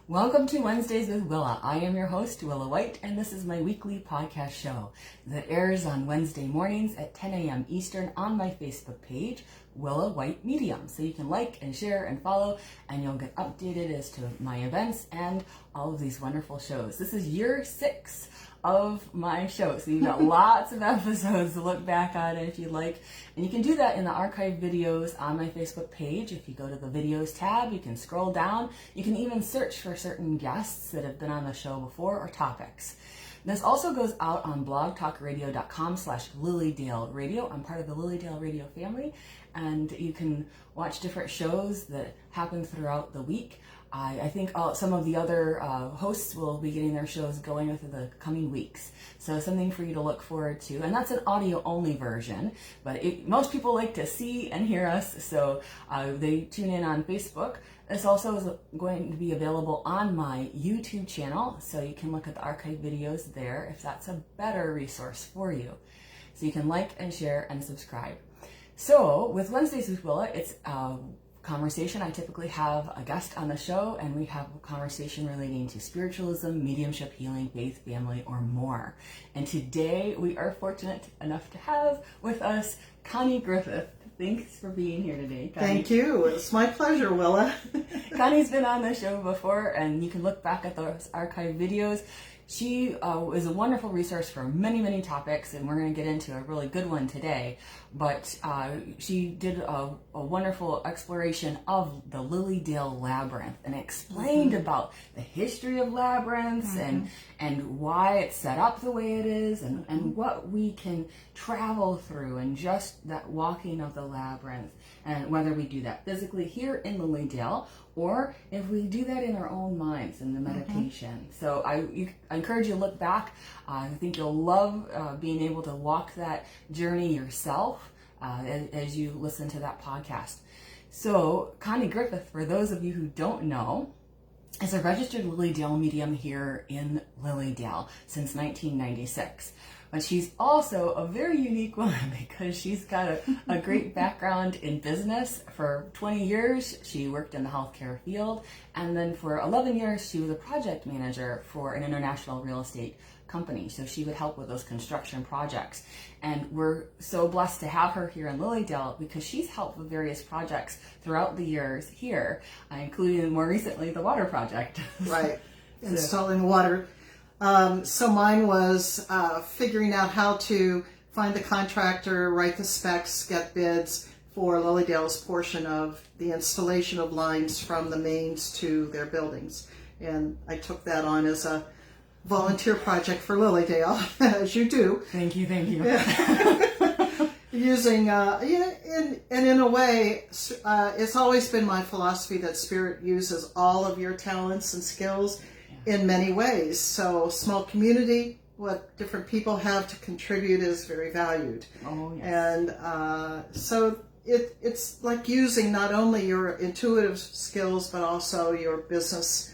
Welcome to Wednesdays with Willa. I am your host, Willa White, and this is my weekly podcast show that airs on Wednesday mornings at 10 a.m. Eastern on my Facebook page, Willa White Medium. So you can like and share and follow, and you'll get updated as to my events and all of these wonderful shows. This is year 6 of my show, so you've got lots of episodes to look back on if you'd like, and you can do that in the archive videos on my Facebook page. If you go to the videos tab, you can scroll down. You can even search for certain guests that have been on the show before or topics. This also goes out on blogtalkradio.com/Lilydale Radio. I'm part of the Lilydale Radio family, and you can watch different shows that happen throughout the week. I think some of the other hosts will be getting their shows going within the coming weeks. So something for you to look forward to. And that's an audio-only version, but most people like to see and hear us, so they tune in on Facebook. This also is going to be available on my YouTube channel, so you can look at the archive videos there if that's a better resource for you. So you can like and share and subscribe. So with Wednesdays with Willa, it's conversation. I typically have a guest on the show, and we have a conversation relating to spiritualism, mediumship, healing, faith, family, or more. And today we are fortunate enough to have with us Connie Griffith. Thanks for being here today, Connie. Thank you. It's my pleasure, Willa. Connie's been on the show before, and you can look back at those archive videos. She is a wonderful resource for many, many topics, and we're going to get into a really good one today. But she did a wonderful exploration of the Lilydale Labyrinth and explained about the history of labyrinths and why it's set up the way it is and what we can travel through and just that walking of the labyrinth, and whether we do that physically here in Lilydale or if we do that in our own minds in the meditation. So I encourage you to look back. I think you'll love being able to walk that journey yourself as you listen to that podcast. So Connie Griffith, for those of you who don't know, is a registered Lilydale medium here in Lilydale since 1996. But she's also a very unique woman because she's got a great background in business. For 20 years, she worked in the healthcare field. And then for 11 years, she was a project manager for an international real estate company. So she would help with those construction projects. And we're so blessed to have her here in Lilydale because she's helped with various projects throughout the years here, including more recently the water project. Right, installing water. So mine was figuring out how to find the contractor, write the specs, get bids for Lilydale's portion of the installation of lines from the mains to their buildings. And I took that on as a volunteer project for Lilydale, as you do. Thank you. Using, in a way, it's always been my philosophy that Spirit uses all of your talents and skills in many ways. So small community, what different people have to contribute is very valued. Oh, yes. And so it's like using not only your intuitive skills, but also your business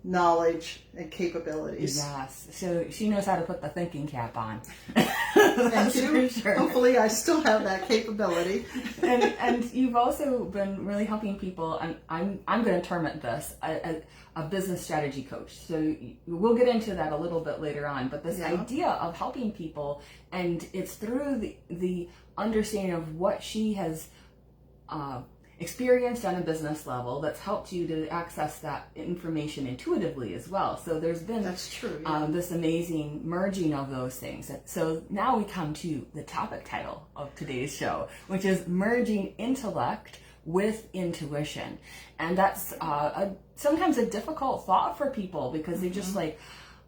knowledge and capabilities. Yes. So she knows how to put the thinking cap on. Thank you. For sure. Hopefully I still have that capability. and you've also been really helping people, and I'm going to term it this, a business strategy coach. So we'll get into that a little bit later on, but this idea of helping people, and it's through the understanding of what she has experienced on a business level that's helped you to access that information intuitively as well. So there's been That's true, this amazing merging of those things. So now we come to the topic title of today's show, which is merging intellect with intuition. And that's sometimes a difficult thought for people because they're just like,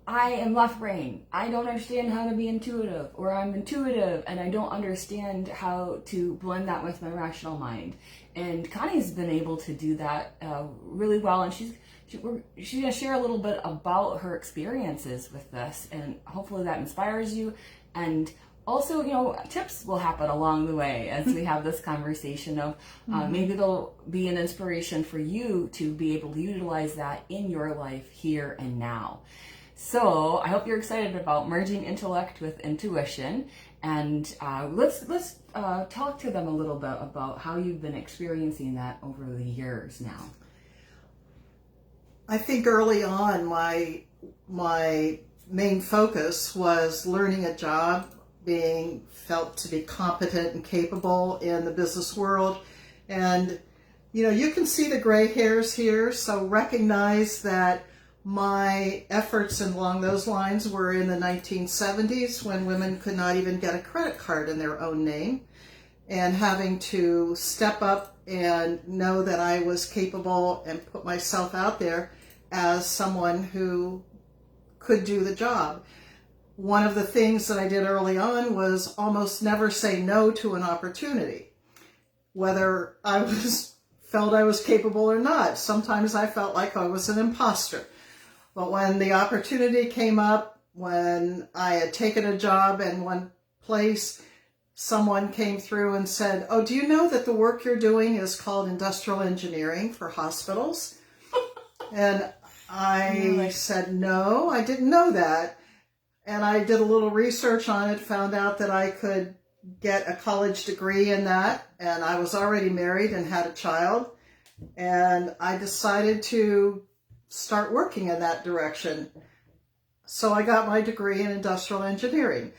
I am left brain. I don't understand how to be intuitive, or I'm intuitive and I don't understand how to blend that with my rational mind. And Connie's been able to do that really well, and she's going to share a little bit about her experiences with this, and hopefully that inspires you. And also, tips will happen along the way as we have this conversation of maybe they'll be an inspiration for you to be able to utilize that in your life here and now. So I hope you're excited about merging intellect with intuition, and let's talk to them a little bit about how you've been experiencing that over the years now. I think early on my main focus was learning a job, being felt to be competent and capable in the business world. And, you can see the gray hairs here, so recognize that my efforts along those lines were in the 1970s when women could not even get a credit card in their own name, and having to step up and know that I was capable and put myself out there as someone who could do the job. One of the things that I did early on was almost never say no to an opportunity, whether I felt I was capable or not. Sometimes I felt like I was an imposter. But when the opportunity came up, when I had taken a job in one place, someone came through and said, "Oh, do you know that the work you're doing is called industrial engineering for hospitals?" And I said, "No, I didn't know that." And I did a little research on it, found out that I could get a college degree in that, and I was already married and had a child, and I decided to start working in that direction. So I got my degree in industrial engineering.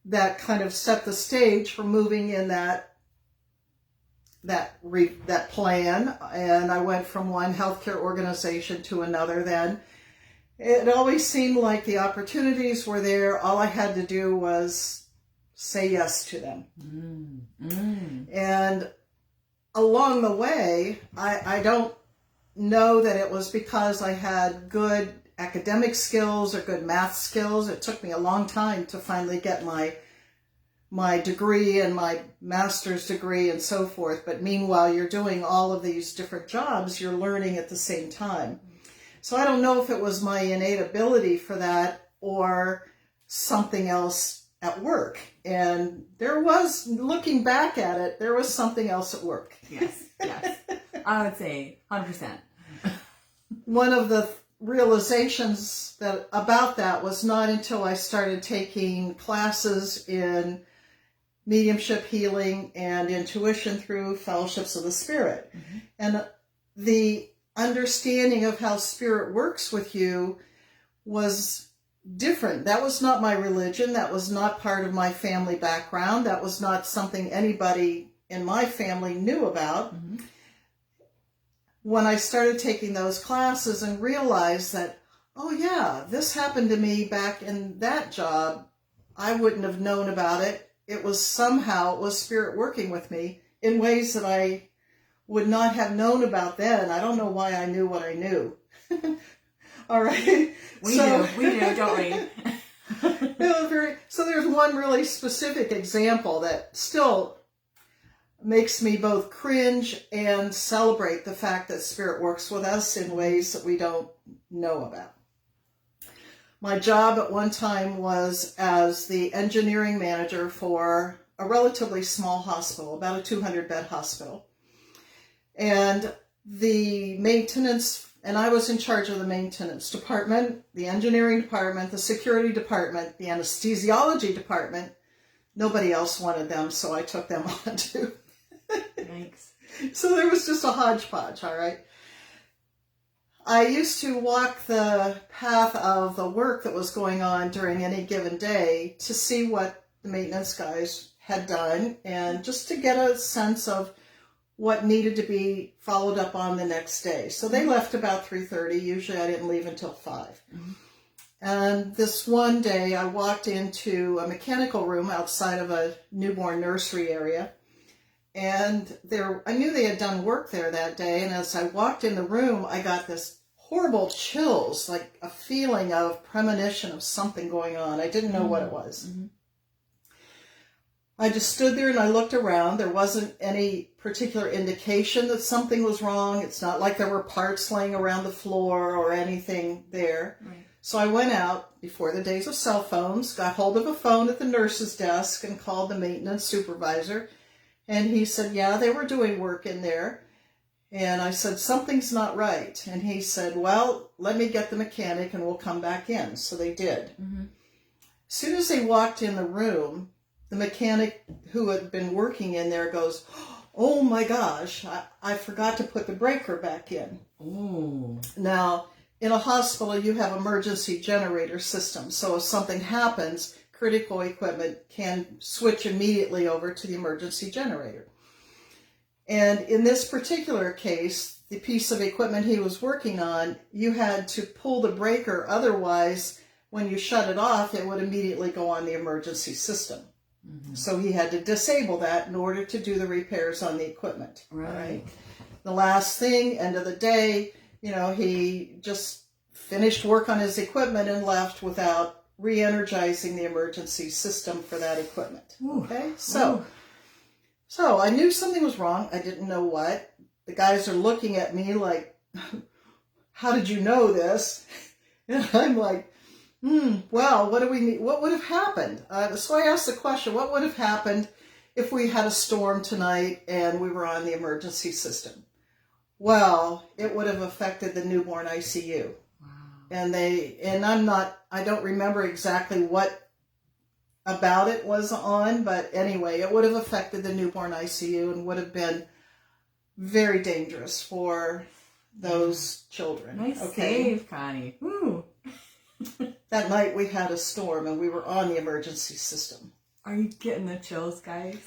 That kind of set the stage for moving in that plan, and I went from one healthcare organization to another. Then it always seemed like the opportunities were there. All I had to do was say yes to them. And along the way, I don't know that it was because I had good academic skills or good math skills. It took me a long time to finally get my degree and my master's degree and so forth. But meanwhile, you're doing all of these different jobs, you're learning at the same time. So I don't know if it was my innate ability for that or something else at work. And there was, looking back at it, there was something else at work. Yes. I would say 100%. One of the realizations about that was not until I started taking classes in mediumship, healing, and intuition through Fellowships of the Spirit. And the understanding of how Spirit works with you was different. That was not my religion. That was not part of my family background. That was not something anybody in my family knew about. When I started taking those classes and realized that, oh yeah, this happened to me back in that job, I wouldn't have known about it. It was Spirit working with me in ways that I would not have known about then. I don't know why I knew what I knew. All right. We do, don't we? So there's one really specific example that still makes me both cringe and celebrate the fact that Spirit works with us in ways that we don't know about. My job at one time was as the engineering manager for a relatively small hospital, about a 200-bed hospital. And the maintenance, and I was in charge of the maintenance department, the engineering department, the security department, the anesthesiology department. Nobody else wanted them, so I took them on too. Thanks. So there was just a hodgepodge, all right? I used to walk the path of the work that was going on during any given day to see what the maintenance guys had done and just to get a sense of what needed to be followed up on the next day. So they left about 3:30. Usually I didn't leave until 5. And this one day I walked into a mechanical room outside of a newborn nursery area. And I knew they had done work there that day. And as I walked in the room, I got this horrible chills, like a feeling of premonition of something going on. I didn't know what it was. I just stood there and I looked around. There wasn't any particular indication that something was wrong. It's not like there were parts laying around the floor or anything there. Right. So I went out before the days of cell phones, got hold of a phone at the nurse's desk and called the maintenance supervisor. And he said, yeah, they were doing work in there. And I said, something's not right. And he said, well, let me get the mechanic and we'll come back in. So they did. As soon as they walked in the room, the mechanic who had been working in there goes, oh my gosh, I forgot to put the breaker back in. Oh. Now, in a hospital, you have emergency generator systems. So if something happens, critical equipment can switch immediately over to the emergency generator. And in this particular case, the piece of equipment he was working on, you had to pull the breaker. Otherwise, when you shut it off, it would immediately go on the emergency system. Mm-hmm. So he had to disable that in order to do the repairs on the equipment. Right. The last thing, end of the day, he just finished work on his equipment and left without re-energizing the emergency system for that equipment. Ooh. Okay, so I knew something was wrong. I didn't know what. The guys are looking at me like, how did you know this? And I'm like, well, what do we need? What would have happened? So I asked the question, what would have happened if we had a storm tonight and we were on the emergency system? Well, it would have affected the newborn ICU. Wow. And I don't remember exactly what about it was on, but anyway, it would have affected the newborn ICU and would have been very dangerous for those children. Nice save, Connie. Woo. That night we had a storm and we were on the emergency system. Are you getting the chills, guys?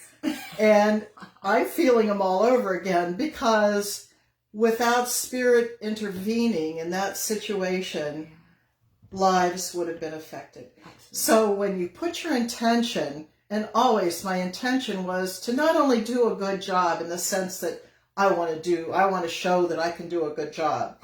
And I'm feeling them all over again because without Spirit intervening in that situation, lives would have been affected. Absolutely. So when you put your intention, and always my intention was to not only do a good job in the sense that I want to show that I can do a good job,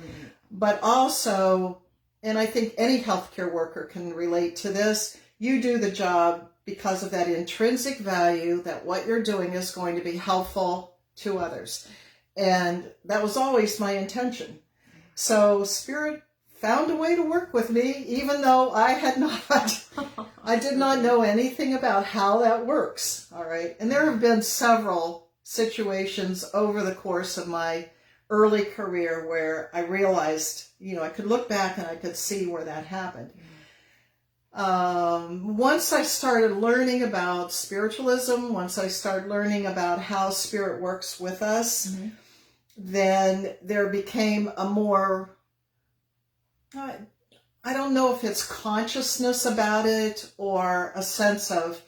but also, and I think any healthcare worker can relate to this, you do the job because of that intrinsic value that what you're doing is going to be helpful to others. And that was always my intention. So Spirit found a way to work with me, even though I did not know anything about how that works. All right. And there have been several situations over the course of my early career where I realized, I could look back and I could see where that happened. Once I started learning about spiritualism, once I started learning about how Spirit works with us, then there became a more, I don't know if it's consciousness about it or a sense of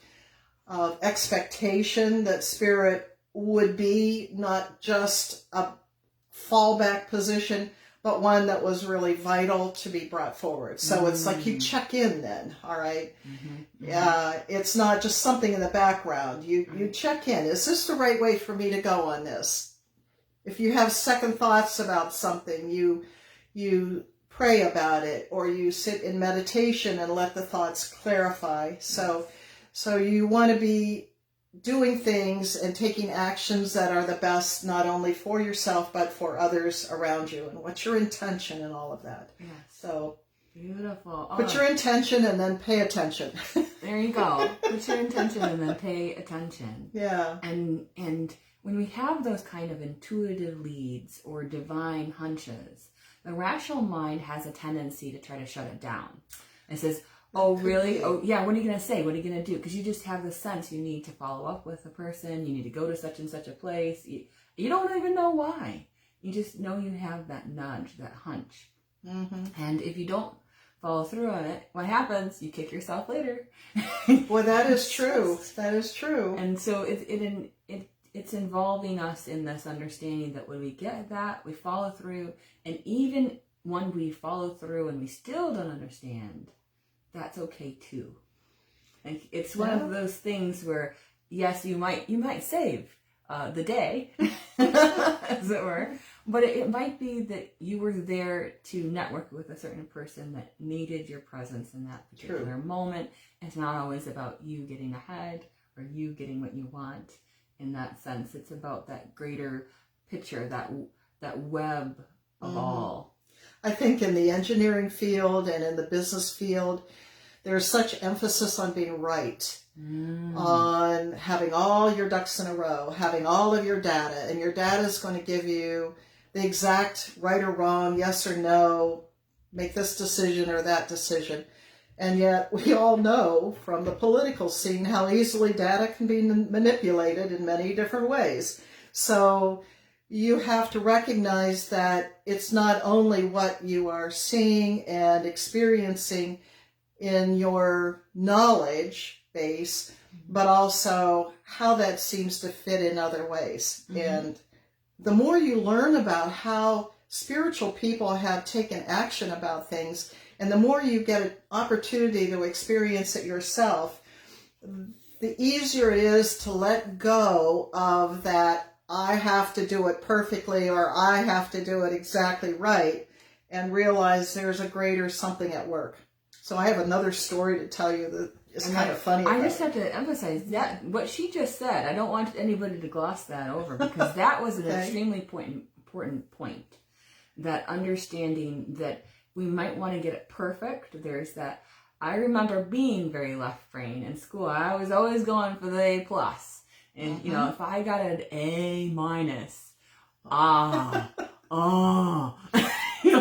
expectation that Spirit would be not just a fallback position, but one that was really vital to be brought forward. So it's like you check in then, all right? It's not just something in the background. You check in. Is this the right way for me to go on this? If you have second thoughts about something, you pray about it, or you sit in meditation and let the thoughts clarify. So you want to be doing things and taking actions that are the best, not only for yourself, but for others around you. And what's your intention in all of that? Yes. So beautiful. Put your intention and then pay attention. There you go. Put your intention and then pay attention. Yeah. And when we have those kind of intuitive leads or divine hunches, the rational mind has a tendency to try to shut it down. It says, oh, really? Oh, yeah, what are you going to say? What are you going to do? Because you just have the sense you need to follow up with a person. You need to go to such and such a place. You don't even know why. You just know you have that nudge, that hunch. And if you don't follow through on it, what happens? You kick yourself later. Well, that is true. That is true. And so it's involving us in this understanding that when we get that, we follow through. And even when we follow through and we still don't understand, that's okay too. Like it's one of those things where, yes, you might save the day, as it were, but it might be that you were there to network with a certain person that needed your presence in that particular moment. It's not always about you getting ahead or you getting what you want. In that sense, it's about that greater picture, that web of all. I think in the engineering field and in the business field, there's such emphasis on being right, on having all your ducks in a row, having all of your data, and your data is going to give you the exact right or wrong, yes or no, make this decision or that decision. And yet we all know from the political scene how easily data can be manipulated in many different ways. So you have to recognize that it's not only what you are seeing and experiencing in your knowledge base, but also how that seems to fit in other ways. And the more you learn about how spiritual people have taken action about things, and the more you get an opportunity to experience it yourself, the easier it is to let go of that I have to do it perfectly or I have to do it exactly right, and realize there's a greater something at work. So I have another story to tell you that is kind of funny. I just have to emphasize that what she just said, I don't want anybody to gloss that over, because that was an extremely important point. That understanding that we might want to get it perfect. There's that. I remember being very left brain in school. I was always going for the A+. And, you know, if I got an A-, you know,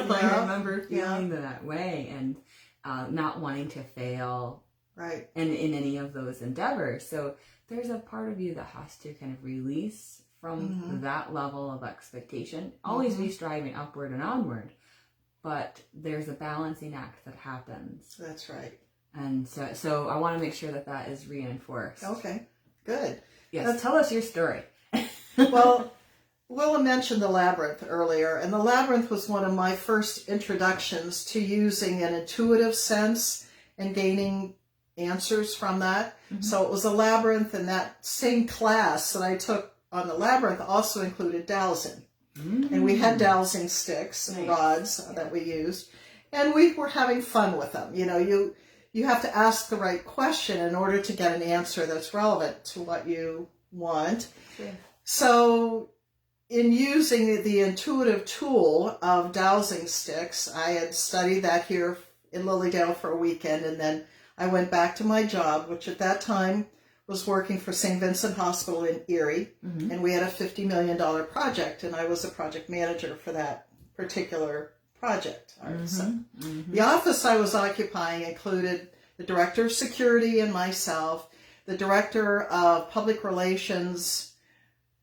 I remember feeling that way and not wanting to fail in any of those endeavors. So there's a part of you that has to kind of release from that level of expectation. Always be striving upward and onward, but there's a balancing act that happens. That's right. And so I want to make sure that that is reinforced. Okay, good. Yes, tell us your story. Well, Willa mentioned the labyrinth earlier, and the labyrinth was one of my first introductions to using an intuitive sense and gaining answers from that. So it was a labyrinth, and that same class that I took on the labyrinth also included dowsing. And we had dowsing sticks and rods that we used, and we were having fun with them. You know, you have to ask the right question in order to get an answer that's relevant to what you want. Sure. So in using the intuitive tool of dowsing sticks, I had studied that here in Lilydale for a weekend, and then I went back to my job, which at that time was working for St. Vincent Hospital in Erie, and we had a $50 million project, and I was a project manager for that particular project. The office I was occupying included the director of security and myself, the director of public relations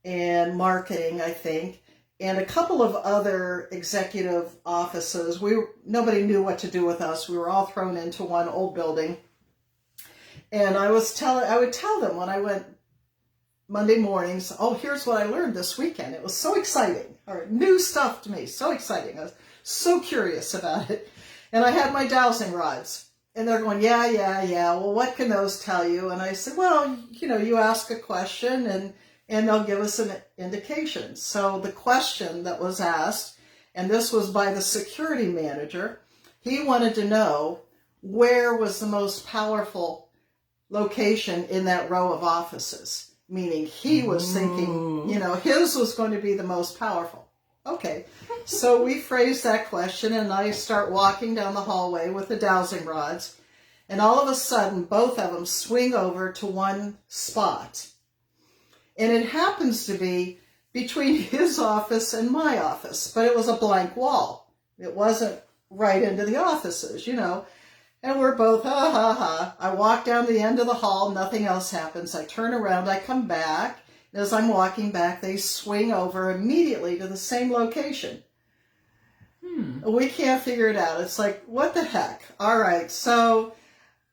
and marketing, I think, and a couple of other executive offices. Nobody knew what to do with us. We were all thrown into one old building. And I would tell them when I went Monday mornings, oh, here's what I learned this weekend. It was so exciting, or new stuff to me, so exciting. I was so curious about it. And I had my dowsing rods. And they're going, yeah. Well, what can those tell you? And I said, well, you know, you ask a question and they'll give us an indication. So the question that was asked, and this was by the security manager, he wanted to know where was the most powerful location in that row of offices. Meaning he was thinking, you know, his was going to be the most powerful. Okay, so we phrased that question, and I start walking down the hallway with the dowsing rods, and all of a sudden, both of them swing over to one spot. And it happens to be between his office and my office, but it was a blank wall. It wasn't right into the offices, you know. And we're both, ha, ha, ha. I walk down the end of the hall, nothing else happens. I turn around, I come back. And as I'm walking back, they swing over immediately to the same location. We can't figure it out. It's like, what the heck? All right, so,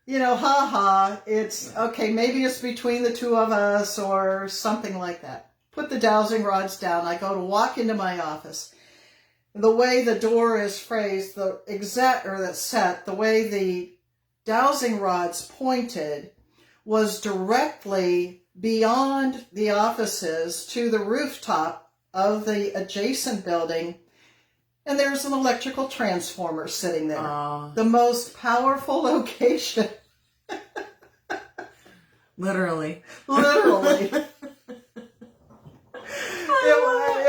you know, ha ha. It's, okay, maybe it's between the two of us or something like that. Put the dowsing rods down. I go to walk into my office. The way the door is phrased, the way the dowsing rods pointed was directly beyond the offices to the rooftop of the adjacent building, and there's an electrical transformer sitting there. The most powerful location. Literally.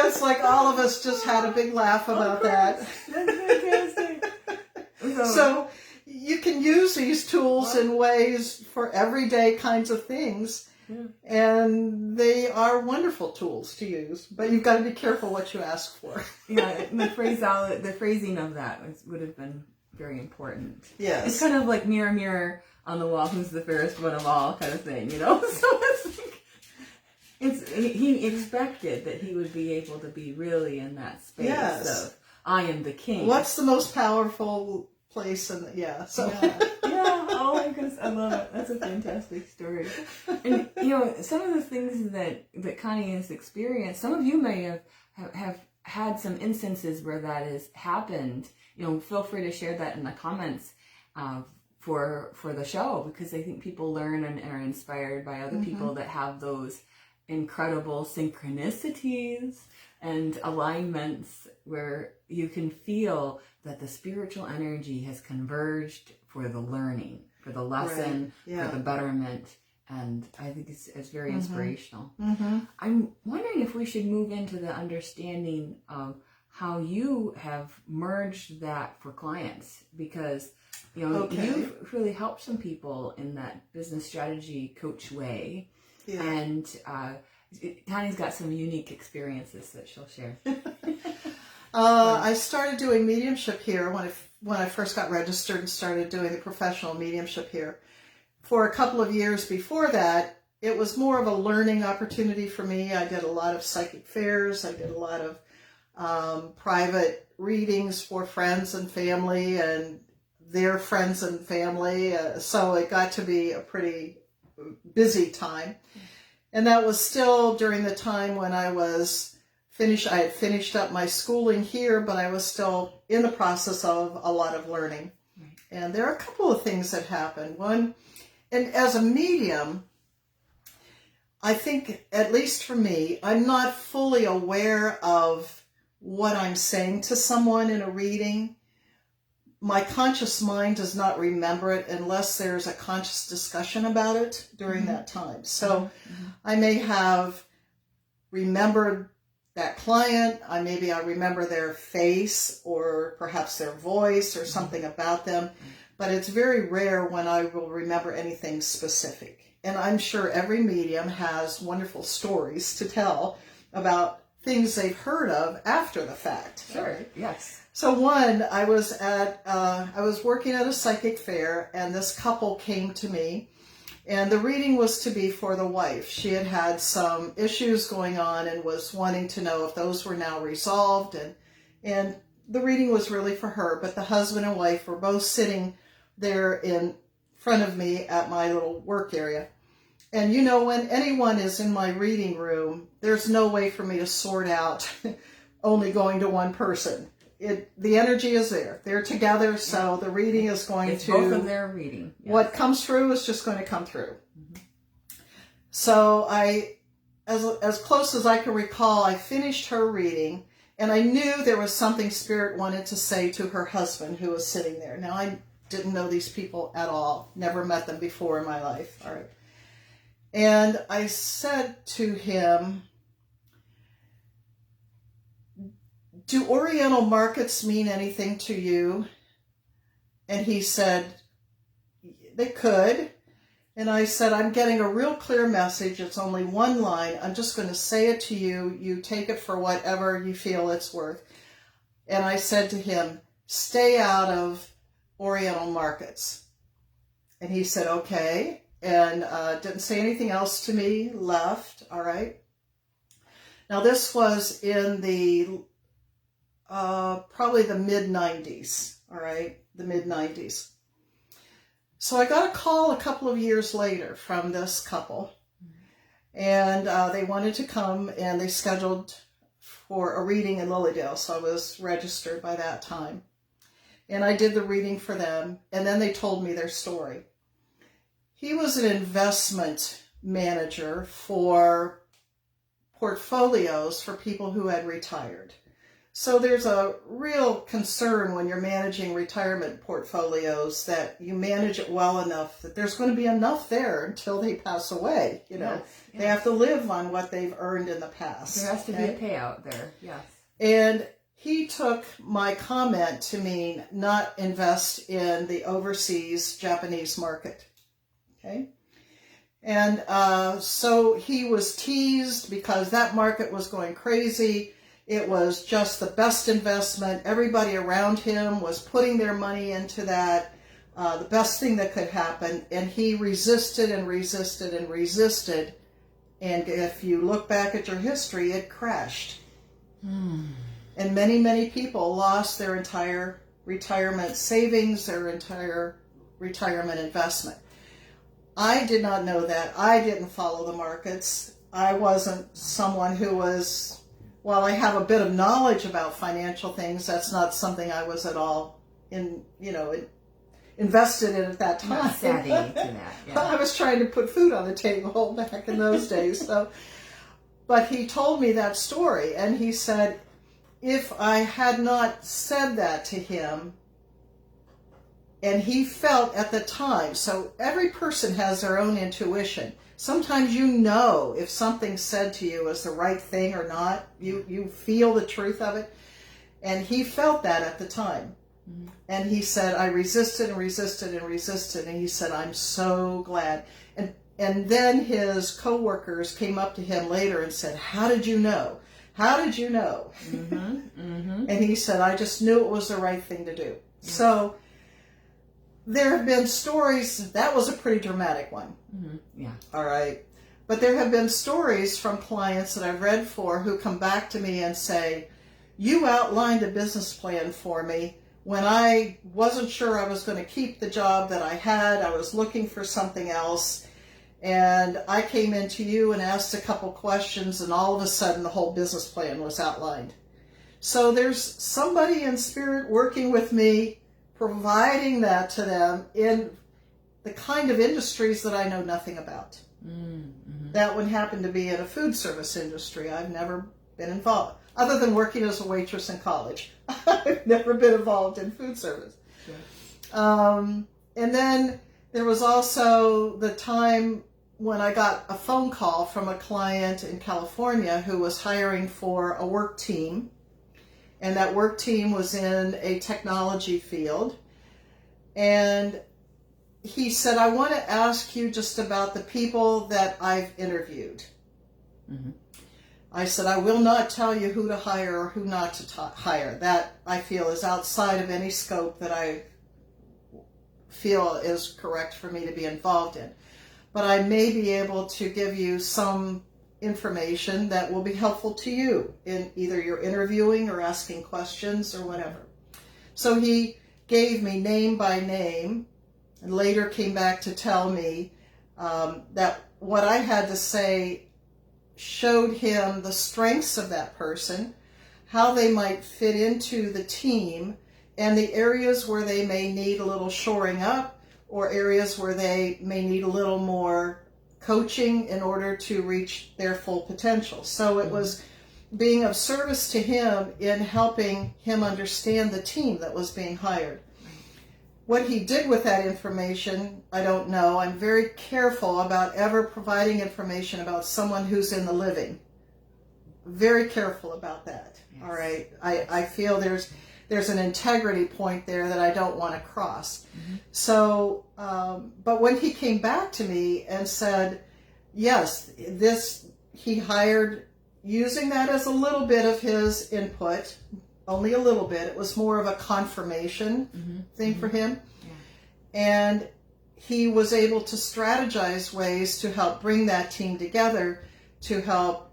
It's like all of us just had a big laugh about that. That's fantastic. So you can use these tools in ways for everyday kinds of things. And they are wonderful tools to use, but you've got to be careful what you ask for. The phrasing of that would have been very important. Yes. It's kind of like mirror, mirror on the wall, who's the fairest one of all kind of thing, you know? So it's like, He expected that he would be able to be really in that space of I am the king. What's the most powerful place in the, so. Yeah, oh my goodness, I love it. That's a fantastic story. And, some of the things that Connie has experienced, some of you may have had some instances where that has happened. Feel free to share that in the comments for the show, because I think people learn and are inspired by other people that have those incredible synchronicities and alignments where you can feel that the spiritual energy has converged for the learning, for the lesson, for the betterment. And I think it's very inspirational. I'm wondering if we should move into the understanding of how you have merged that for clients, because you've really helped some people in that business strategy coach way. Yeah. And Connie's got some unique experiences that she'll share. I started doing mediumship here when I first got registered and started doing the professional mediumship here. For a couple of years before that, it was more of a learning opportunity for me. I did a lot of psychic fairs. I did a lot of private readings for friends and family and their friends and family. So it got to be a pretty busy time. And that was still during the time when I had finished up my schooling here, but I was still in the process of a lot of learning. Right. And there are a couple of things that happened. One, and as a medium, I think, at least for me, I'm not fully aware of what I'm saying to someone in a reading. My conscious mind does not remember it unless there's a conscious discussion about it during that time. So I may have remembered that client. Maybe I remember their face or perhaps their voice or something about them. But it's very rare when I will remember anything specific. And I'm sure every medium has wonderful stories to tell about things they've heard of after the fact. Sure, yes. So one, I was working at a psychic fair, and this couple came to me, and the reading was to be for the wife. She had had some issues going on and was wanting to know if those were now resolved, and the reading was really for her, but the husband and wife were both sitting there in front of me at my little work area. And when anyone is in my reading room, there's no way for me to sort out only going to one person. The energy is there. They're together, so the reading is going it's to... both of their reading. Yes. What comes through is just going to come through. So as close as I can recall, I finished her reading, and I knew there was something Spirit wanted to say to her husband who was sitting there. Now, I didn't know these people at all. Never met them before in my life. All right. And I said to him, do Oriental markets mean anything to you? And he said, they could. And I said, I'm getting a real clear message. It's only one line. I'm just going to say it to you. You take it for whatever you feel it's worth. And I said to him, stay out of Oriental markets. And he said, okay. And didn't say anything else to me, left. All right. Now, this was in the probably the mid-90s. All right. The mid-90s. So I got a call a couple of years later from this couple, and they wanted to come, and they scheduled for a reading in Lilydale, so I was registered by that time. And I did the reading for them, and then they told me their story. He was an investment manager for portfolios for people who had retired. So there's a real concern when you're managing retirement portfolios that you manage it well enough that there's going to be enough there until they pass away. Yes. They have to live on what they've earned in the past. There has to be a payout there, yes. And he took my comment to mean not invest in the overseas Japanese market. Okay? And so he was teased because that market was going crazy. It was just the best investment. Everybody around him was putting their money into that, the best thing that could happen. And he resisted and resisted and resisted And if you look back at your history, it crashed. And many, many people lost their entire retirement savings, their entire retirement investment. I did not know that. I didn't follow the markets. I wasn't someone who was, while I have a bit of knowledge about financial things, that's not something I was at all invested in at that time. Not savvy to that. Yeah. I was trying to put food on the table back in those days. But he told me that story, and he said, if I had not said that to him, and he felt at the time, so every person has their own intuition. Sometimes you know if something said to you is the right thing or not. You feel the truth of it. And he felt that at the time. Mm-hmm. And he said, I resisted and resisted and resisted. And he said, I'm so glad. And then his coworkers came up to him later and said, how did you know? How did you know? Mm-hmm. Mm-hmm. And he said, I just knew it was the right thing to do. Yes. So there have been stories, that was a pretty dramatic one. Mm-hmm. Yeah. All right. But there have been stories from clients that I've read for who come back to me and say, you outlined a business plan for me when I wasn't sure I was going to keep the job that I had. I was looking for something else. And I came into you and asked a couple questions, and all of a sudden the whole business plan was outlined. So there's somebody in spirit working with me, providing that to them in the kind of industries that I know nothing about. Mm-hmm. That one happened to be in a food service industry. I've never been involved, other than working as a waitress in college. I've never been involved in food service. Sure. And then there was also the time when I got a phone call from a client in California who was hiring for a work team. And that work team was in a technology field. And he said, I want to ask you just about the people that I've interviewed. Mm-hmm. I said, I will not tell you who to hire or who not to hire. That, I feel, is outside of any scope that I feel is correct for me to be involved in. But I may be able to give you some information that will be helpful to you in either your interviewing or asking questions or whatever. So he gave me name by name and later came back to tell me that what I had to say showed him the strengths of that person, how they might fit into the team, and the areas where they may need a little shoring up or areas where they may need a little more coaching in order to reach their full potential. So it was being of service to him in helping him understand the team that was being hired. What he did with that information, I don't know. I'm very careful about ever providing information about someone who's in the living. Very careful about that. Yes. All right. I feel there's an integrity point there that I don't want to cross. Mm-hmm. So, but when he came back to me and said, yes, he hired using that as a little bit of his input, only a little bit. It was more of a confirmation thing for him. Yeah. And he was able to strategize ways to help bring that team together to help,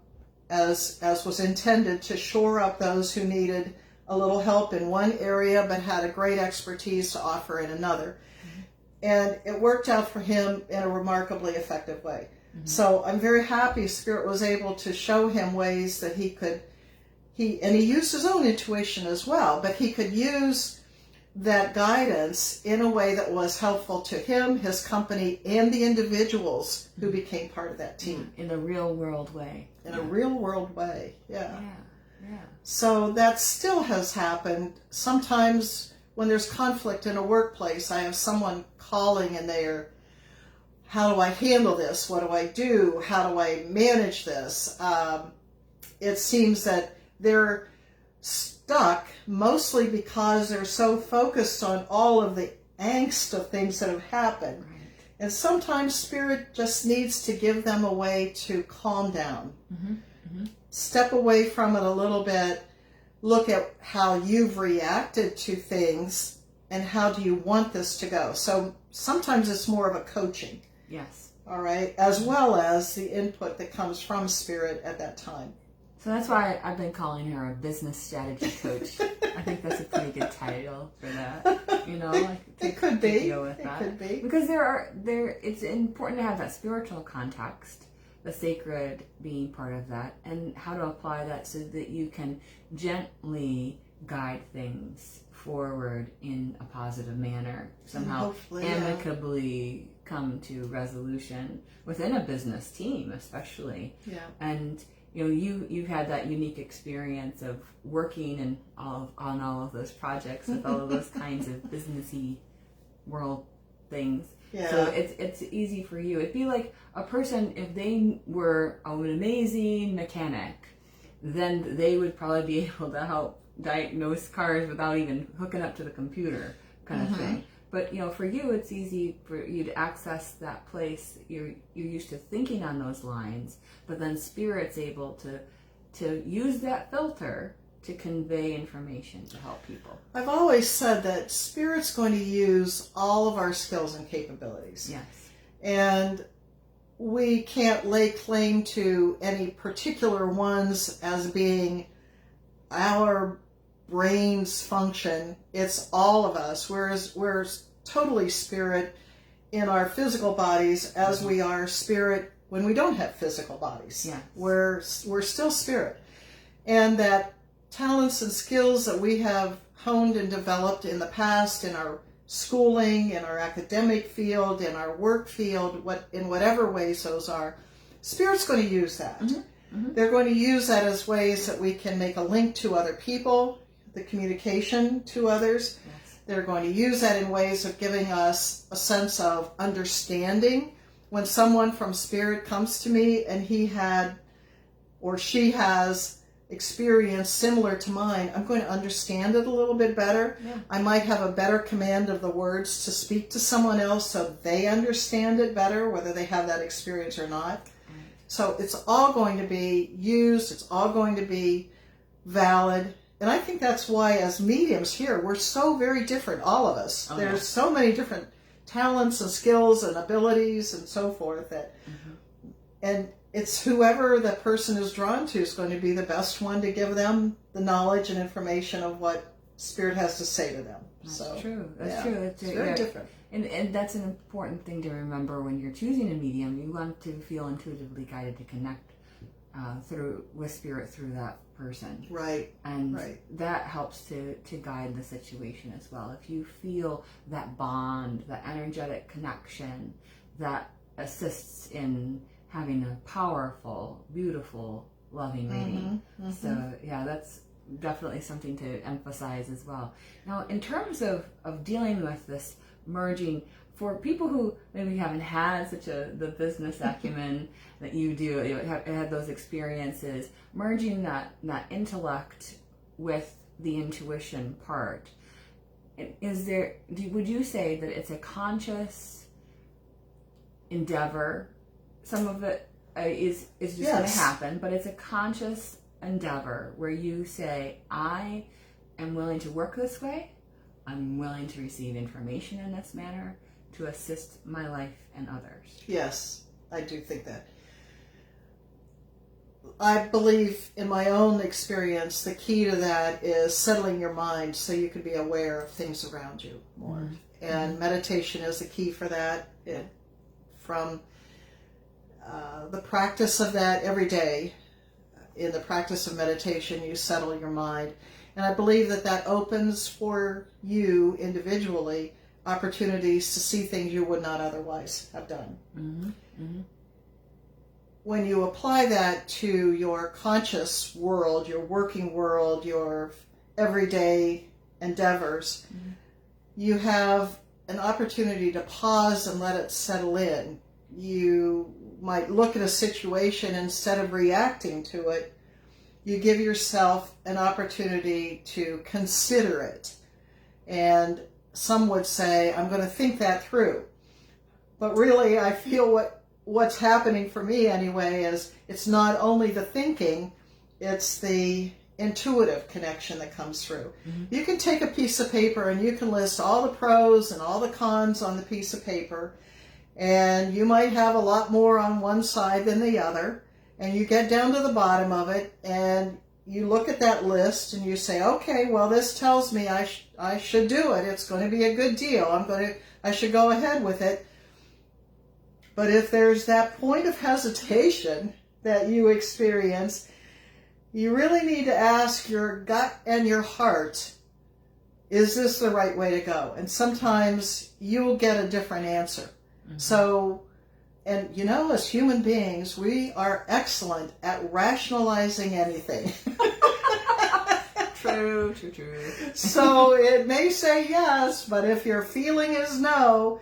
as was intended, to shore up those who needed a little help in one area but had a great expertise to offer in another. Mm-hmm. And it worked out for him in a remarkably effective way. Mm-hmm. So I'm very happy Spirit was able to show him ways that he used his own intuition as well, but he could use that guidance in a way that was helpful to him, his company, and the individuals who became part of that team. In a real world way. In a real world way, yeah. Yeah. So that still has happened. Sometimes when there's conflict in a workplace, I have someone calling and they're, how do I handle this? What do I do? How do I manage this? It seems that they're stuck mostly because they're so focused on all of the angst of things that have happened. Right. And sometimes Spirit just needs to give them a way to calm down. Mm-hmm. Mm-hmm. Step away from it a little bit, look at how you've reacted to things and how do you want this to go. So sometimes it's more of a coaching. Yes. all right, as well as the input that comes from spirit at that time. So that's why I've been calling her a business strategy coach. I think that's a pretty good title for that. You know, like it could be. Deal with that. Could be. Because it's important to have that spiritual context, the sacred being part of that, and how to apply that so that you can gently guide things forward in a positive manner, somehow amicably come to resolution within a business team, especially. Yeah. And you know, you've had that unique experience of working on all of those projects with all of those kinds of businessy world things. Yeah. So it's easy for you. It'd be like a person, if they were an amazing mechanic, then they would probably be able to help diagnose cars without even hooking up to the computer, kind of thing. But you know, for you, it's easy for you to access that place. You're used to thinking on those lines, but then Spirit's able to use that filter to convey information to help people. I've always said that Spirit's going to use all of our skills and capabilities. Yes. And we can't lay claim to any particular ones as being our brain's function. It's all of us. We're totally spirit in our physical bodies as we are spirit when we don't have physical bodies. Yes. We're still spirit. And that talents and skills that we have honed and developed in the past, in our schooling, in our academic field, in our work field, in whatever ways those are, Spirit's going to use that. They're going to use that as ways that we can make a link to other people, the communication to others. Yes. They're going to use that in ways of giving us a sense of understanding. When someone from Spirit comes to me and he had or she has experience similar to mine, I'm going to understand it a little bit better. Yeah. I might have a better command of the words to speak to someone else so they understand it better, whether they have that experience or not. So it's all going to be used, it's all going to be valid. And I think that's why as mediums here, we're so very different, all of us. Oh, There's so many different talents and skills and abilities and so forth that, and it's whoever that person is drawn to is going to be the best one to give them the knowledge and information of what Spirit has to say to them. That's true. That's true. It's very different. And that's an important thing to remember when you're choosing a medium. You want to feel intuitively guided to connect with Spirit through that person. Right. And that helps to guide the situation as well. If you feel that bond, that energetic connection, that assists in having a powerful, beautiful, loving reading. So yeah, that's definitely something to emphasize as well. Now, in terms of dealing with this merging, for people who maybe haven't had the business acumen that you do, you have had those experiences, merging that intellect with the intuition part, would you say that it's a conscious endeavor? Some of it is just going to happen, but it's a conscious endeavor where you say, I am willing to work this way. I'm willing to receive information in this manner to assist my life and others. Yes, I do think that. I believe in my own experience, the key to that is settling your mind so you can be aware of things around you more. And meditation is the key for that. From the practice of that every day, in the practice of meditation, you settle your mind. And I believe that opens for you individually opportunities to see things you would not otherwise have done. When you apply that to your conscious world, your working world, your everyday endeavors, you have an opportunity to pause and let it settle in. You might look at a situation, instead of reacting to it, you give yourself an opportunity to consider it. And some would say, I'm going to think that through. But really, I feel what's happening for me anyway is it's not only the thinking, it's the intuitive connection that comes through. You can take a piece of paper and you can list all the pros and all the cons on the piece of paper, and you might have a lot more on one side than the other, and you get down to the bottom of it, and you look at that list and you say, okay, well, this tells me I should do it. It's going to be a good deal. I should go ahead with it. But if there's that point of hesitation that you experience, you really need to ask your gut and your heart, is this the right way to go? And sometimes you'll get a different answer. Mm-hmm. So, and you know, as human beings, we are excellent at rationalizing anything. True. So it may say yes, but if your feeling is no,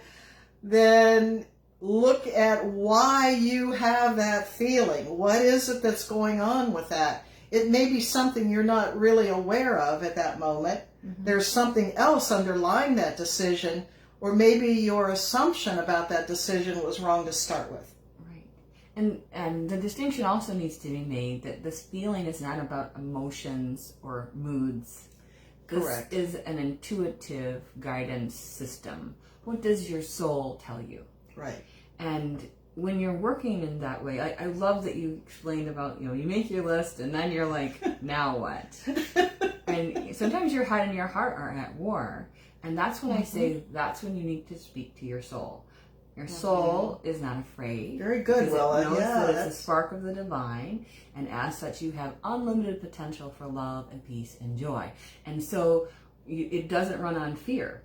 then look at why you have that feeling. What is it that's going on with that? It may be something you're not really aware of at that moment. Mm-hmm. There's something else underlying that decision, or maybe your assumption about that decision was wrong to start with. Right. And the distinction also needs to be made that this feeling is not about emotions or moods. Correct. This is an intuitive guidance system. What does your soul tell you? Right. And when you're working in that way, I love that you explained about, you make your list and then you're like, now what? And sometimes your head and your heart are at war. And that's when I say that's when you need to speak to your soul. Your soul is not afraid. Very good, Willa. It knows that it's a spark of the divine, and as such, you have unlimited potential for love and peace and joy. And so it doesn't run on fear.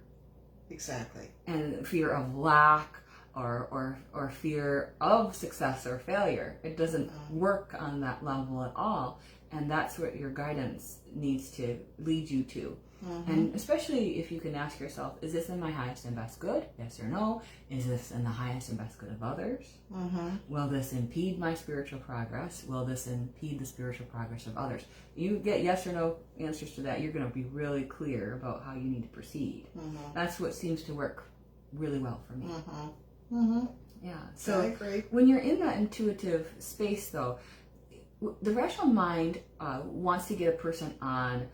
Exactly. And fear of lack or fear of success or failure. It doesn't work on that level at all. And that's what your guidance needs to lead you to. Mm-hmm. And especially if you can ask yourself, is this in my highest and best good? Yes or no? Is this in the highest and best good of others? Mm-hmm. Will this impede my spiritual progress? Will this impede the spiritual progress of others? You get yes or no answers to that, you're going to be really clear about how you need to proceed. Mm-hmm. That's what seems to work really well for me. Mm-hmm. Mm-hmm. Yeah. So I agree. When you're in that intuitive space, though, the rational mind wants to get a person on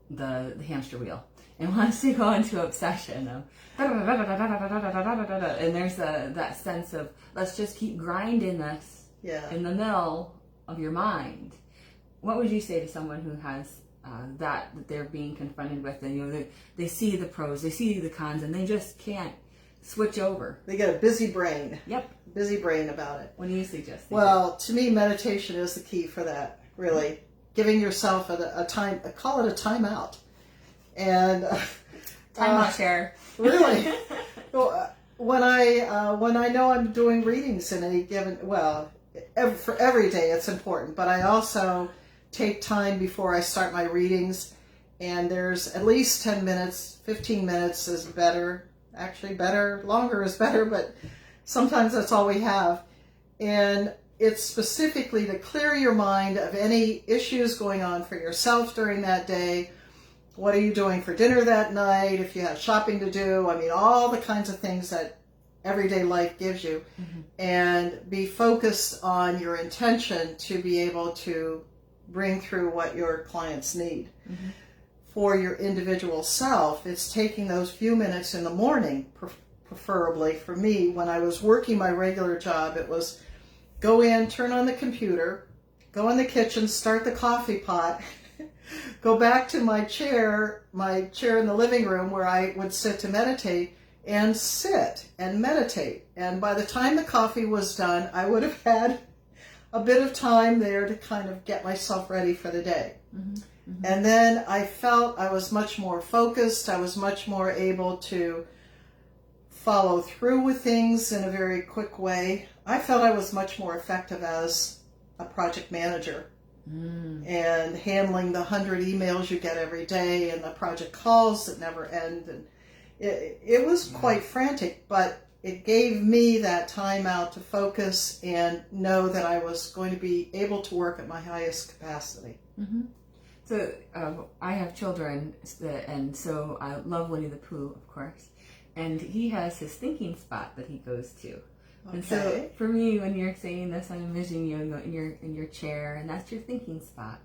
the hamster wheel and wants to go into obsession of and there's that sense of let's just keep grinding this in the middle of your mind. What would you say to someone who has that they're being confronted with, and they see the pros, they see the cons, and they just can't switch over? They get a busy brain. Yep. Busy brain about it. What do you suggest? Well, to me, meditation is the key for that, really. Giving yourself a time, call it a timeout. And timeout share. Really. When I know I'm doing readings in any given, for every day it's important, but I also take time before I start my readings, and there's at least 10 minutes, 15 minutes is better. Actually better, longer is better, but sometimes that's all we have. And it's specifically to clear your mind of any issues going on for yourself during that day. What are you doing for dinner that night? If you have shopping to do, all the kinds of things that everyday life gives you. Mm-hmm. And be focused on your intention to be able to bring through what your clients need. Mm-hmm. For your individual self, it's taking those few minutes in the morning, preferably for me. When I was working my regular job, it was go in, turn on the computer, go in the kitchen, start the coffee pot, go back to my chair in the living room where I would sit to meditate, and sit and meditate. And by the time the coffee was done, I would have had a bit of time there to kind of get myself ready for the day. Mm-hmm. Mm-hmm. And then I felt I was much more focused. I was much more able to follow through with things in a very quick way. I felt I was much more effective as a project manager and handling the 100 emails you get every day and the project calls that never end. And it was quite frantic, but it gave me that time out to focus and know that I was going to be able to work at my highest capacity. Mm-hmm. So I have children, and so I love Winnie the Pooh, of course, and he has his thinking spot that he goes to. Okay. And so for me, when you're saying this, I'm envisioning you in your chair, and that's your thinking spot,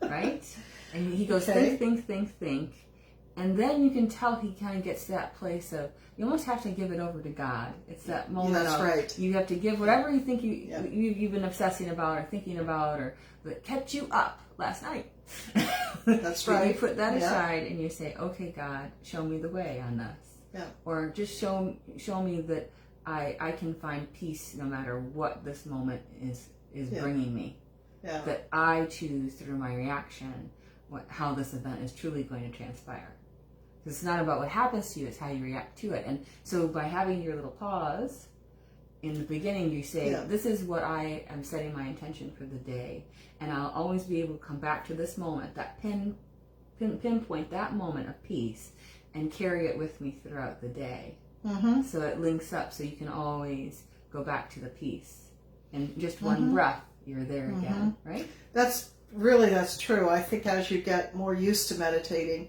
right? And he goes think, And then you can tell he kind of gets to that place of, you almost have to give it over to God. It's that moment that's of, right. You have to give whatever you think you've been obsessing about or thinking about or that kept you up last night. That's right. You put that aside and you say, okay, God, show me the way on this. Yeah. Or just show me that I can find peace no matter what this moment is bringing me. Yeah. That I choose through my reaction how this event is truly going to transpire. Because it's not about what happens to you, it's how you react to it. And so by having your little pause, in the beginning you say, this is what I am setting my intention for the day. And I'll always be able to come back to this moment, that pinpoint that moment of peace, and carry it with me throughout the day. Mm-hmm. So it links up so you can always go back to the peace. And just one breath, you're there again, right? That's true. I think as you get more used to meditating,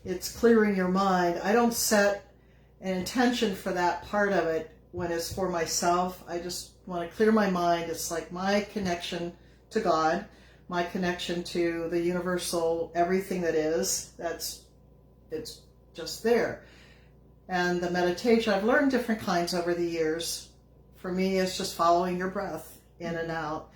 it's clearing your mind. I don't set an intention for that part of it when it's for myself. I just want to clear my mind. It's like my connection to God, my connection to the universal everything that is. It's just there. And the meditation, I've learned different kinds over the years. For me, it's just following your breath in and out.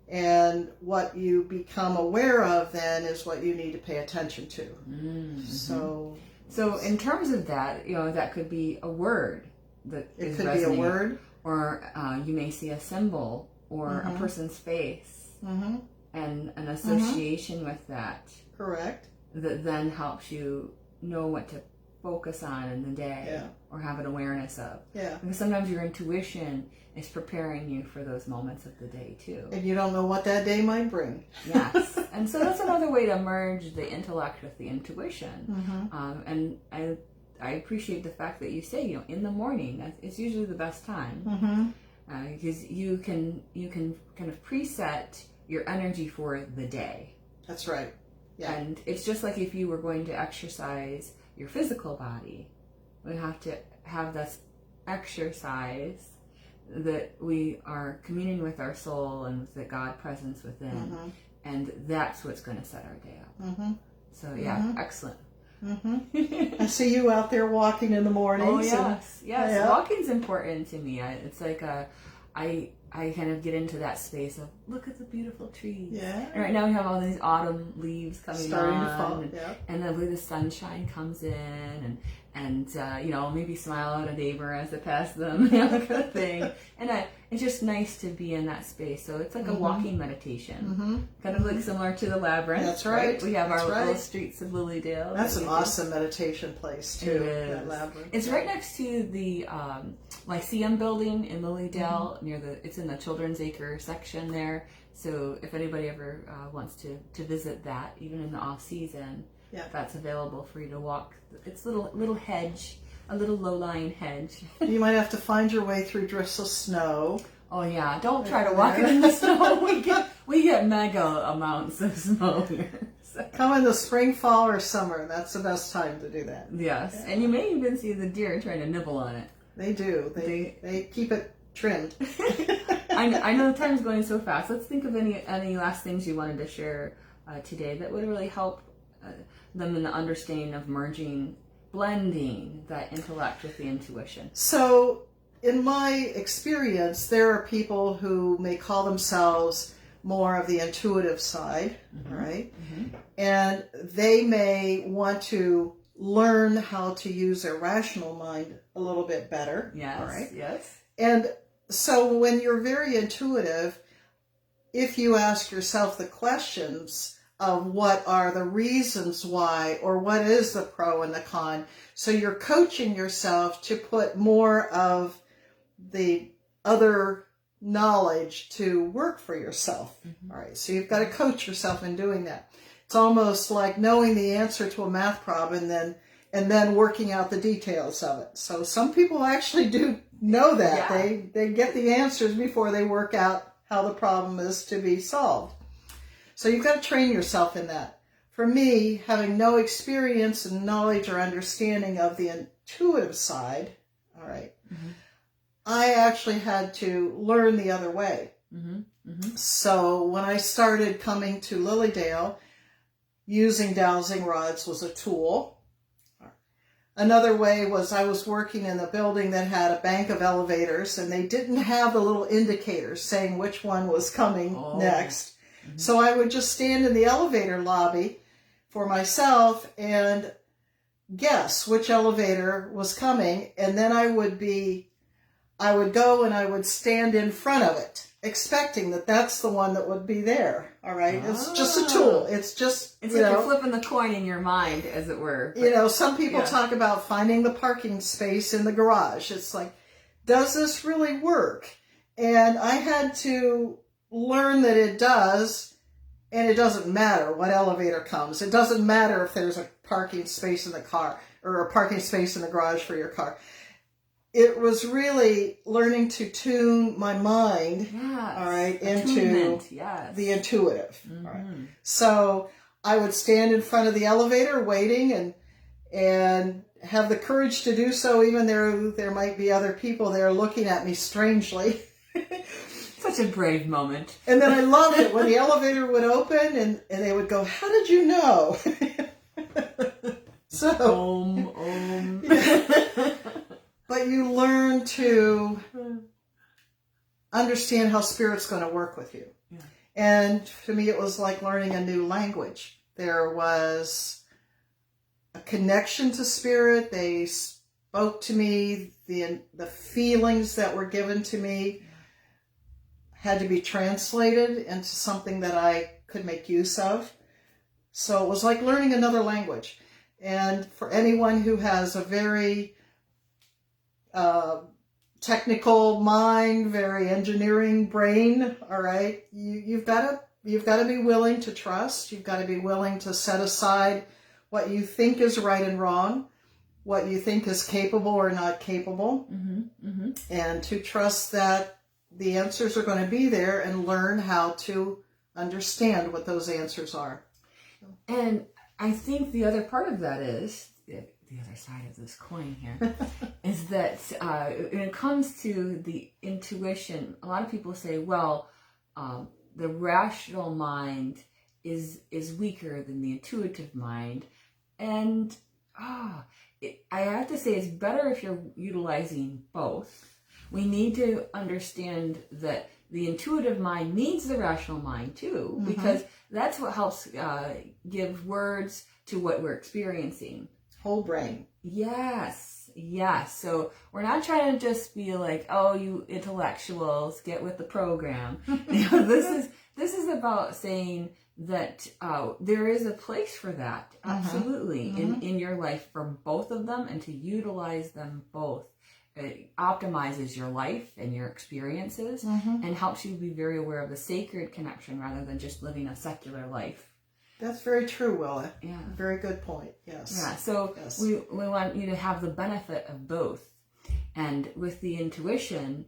And what you become aware of then is what you need to pay attention to. Mm-hmm. So in terms of that, that could be a word that it is could resonating. be a word, or you may see a symbol or a person's face, and an association with that. Correct. That then helps you know what to focus on in the day, or have an awareness of. Yeah. Because sometimes your intuition is preparing you for those moments of the day too. And you don't know what that day might bring. Yes. And so that's another way to merge the intellect with the intuition. And I appreciate the fact that you say, in the morning, it's usually the best time. Because you can kind of preset your energy for the day. That's right. Yeah. And it's just like if you were going to exercise your physical body, we have to have this exercise that we are communing with our soul and with the God presence within, and that's what's going to set our day up. So excellent. I see you out there walking in the mornings. Oh yes. Walking's important to me. It's like I kind of get into that space of look at the beautiful trees. Yeah. And right now we have all these autumn leaves coming starting on, to fall. And the way the sunshine comes in, and maybe smile at a neighbor as I pass them, that kind of thing. And it's just nice to be in that space. So it's like a walking meditation, kind of like similar to the labyrinth. That's right. We have our little streets of Lilydale. That's an awesome meditation place too. It is. That labyrinth. It's right next to the Lyceum building in Lilydale. It's in the Children's Acre section there. So if anybody ever wants to visit that, even in the off season, that's available for you to walk. It's a little hedge, a little low-lying hedge. You might have to find your way through drifts of snow. Oh yeah, don't try to walk it in the snow. We get mega amounts of snow here. So. Come in the spring, fall, or summer. That's the best time to do that. Yes, and you may even see the deer trying to nibble on it. They do. They keep it trimmed. I know the time's going so fast. Let's think of any last things you wanted to share today that would really help them in the understanding of blending that intellect with the intuition. So, in my experience, there are people who may call themselves more of the intuitive side, right? And they may want to learn how to use their rational mind a little bit better. Yes. All right? Yes. And so when you're very intuitive, if you ask yourself the questions of what are the reasons why, or what is the pro and the con, so you're coaching yourself to put more of the other knowledge to work for yourself. All right, so you've got to coach yourself in doing that. It's almost like knowing the answer to a math problem and then working out the details of it. So some people actually do know that. They get the answers before they work out how the problem is to be solved. So you've got to train yourself in that. For me, having no experience and knowledge or understanding of the intuitive side, all right, I actually had to learn the other way. So when I started coming to Lilydale, using dowsing rods was a tool. Another way was I was working in a building that had a bank of elevators, and they didn't have the little indicators saying which one was coming next. Mm-hmm. So I would just stand in the elevator lobby for myself and guess which elevator was coming, and then I would go and I would stand in front of it, expecting that that's the one that would be there. All right. It's just a tool. It's just, it's like you're flipping the coin in your mind, as it were. But, some people talk about finding the parking space in the garage. It's like, does this really work? And I had to learn that it does, and it doesn't matter what elevator comes. It doesn't matter if there's a parking space in the car or a parking space in the garage for your car. It was really learning to tune my mind, all right, into the intuitive. Mm-hmm. All right. So I would stand in front of the elevator waiting and have the courage to do so, even there might be other people there looking at me strangely. Such a brave moment. And then I loved it when the elevator would open and they would go, "How did you know?" So, but you learn to understand how Spirit's going to work with you. Yeah. And to me, it was like learning a new language. There was a connection to Spirit. They spoke to me. The feelings that were given to me had to be translated into something that I could make use of. So it was like learning another language. And for anyone who has a very technical mind, very engineering brain, all right, you've got to be willing to trust. You've got to be willing to set aside what you think is right and wrong, what you think is capable or not capable, and to trust that the answers are going to be there, and learn how to understand what those answers are. And I think the other part of that is, the other side of this coin here, is that when it comes to the intuition, a lot of people say, well, the rational mind is weaker than the intuitive mind. And I have to say, it's better if you're utilizing both. We need to understand that the intuitive mind needs the rational mind too, because that's what helps give words to what we're experiencing. Whole brain. Yes. So we're not trying to just be like, oh, you intellectuals, get with the program. This is about saying that there is a place for that, absolutely, in your life for both of them, and to utilize them both. It optimizes your life and your experiences, and helps you be very aware of the sacred connection rather than just living a secular life. That's very true, Willa. Yeah. Very good point. Yes. Yeah. So we want you to have the benefit of both. And with the intuition,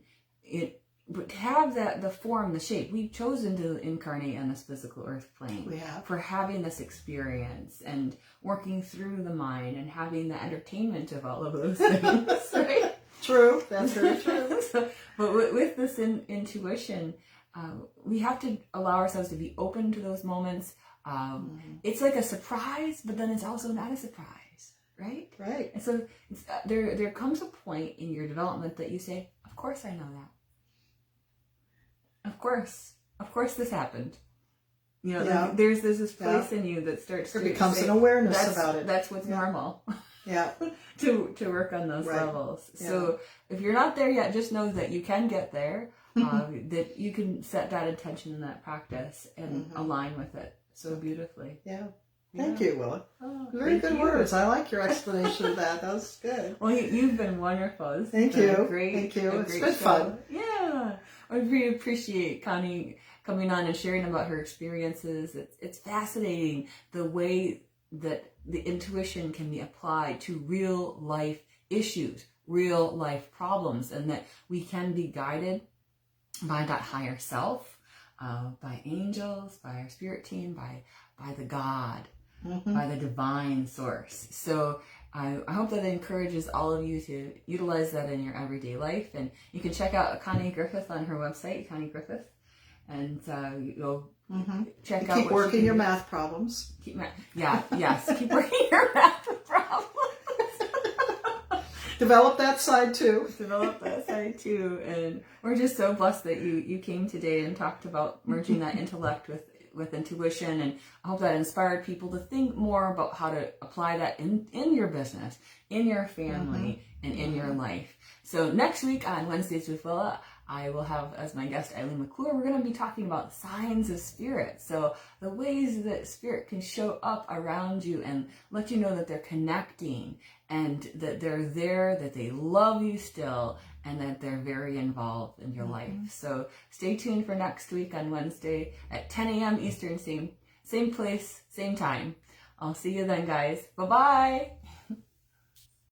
to have the form, the shape. We've chosen to incarnate on this physical earth plane. We have. For having this experience and working through the mind and having the entertainment of all of those things, right? True. That's very true. But with this intuition, we have to allow ourselves to be open to those moments. It's like a surprise, but then it's also not a surprise, right? Right. And so there comes a point in your development that you say, of course I know that. Of course this happened. There's this place in you that starts there to becomes say, an awareness about it. That's what's normal. Yeah. to work on those levels. Yeah. So if you're not there yet, just know that you can get there, that you can set that intention in that practice and align with it so beautifully. Yeah. Thank you, Willa. Oh, very good words. I like your explanation of that. That was good. Well, you've been wonderful. Thank you. Great. Thank you. It's been fun. Yeah. I really appreciate Connie coming on and sharing about her experiences. It's fascinating the way that the intuition can be applied to real life issues, real life problems, and that we can be guided by that higher self, by angels, by our spirit team, by the God, by the divine source. So I hope that encourages all of you to utilize that in your everyday life. And you can check out Connie Griffith on her website, Connie Griffith, and you'll check out. Keep working your math problems. Keep working your math problems. Develop that side too. Develop that side too. And we're just so blessed that you came today and talked about merging that intellect with intuition. And I hope that inspired people to think more about how to apply that in your business, in your family, and in your life. So next week on Wednesdays with Willa, I will have as my guest Eileen McClure. We're going to be talking about signs of spirit. So the ways that spirit can show up around you and let you know that they're connecting and that they're there, that they love you still, and that they're very involved in your life. So stay tuned for next week on Wednesday at 10 a.m. Eastern, same place, same time. I'll see you then, guys. Bye-bye.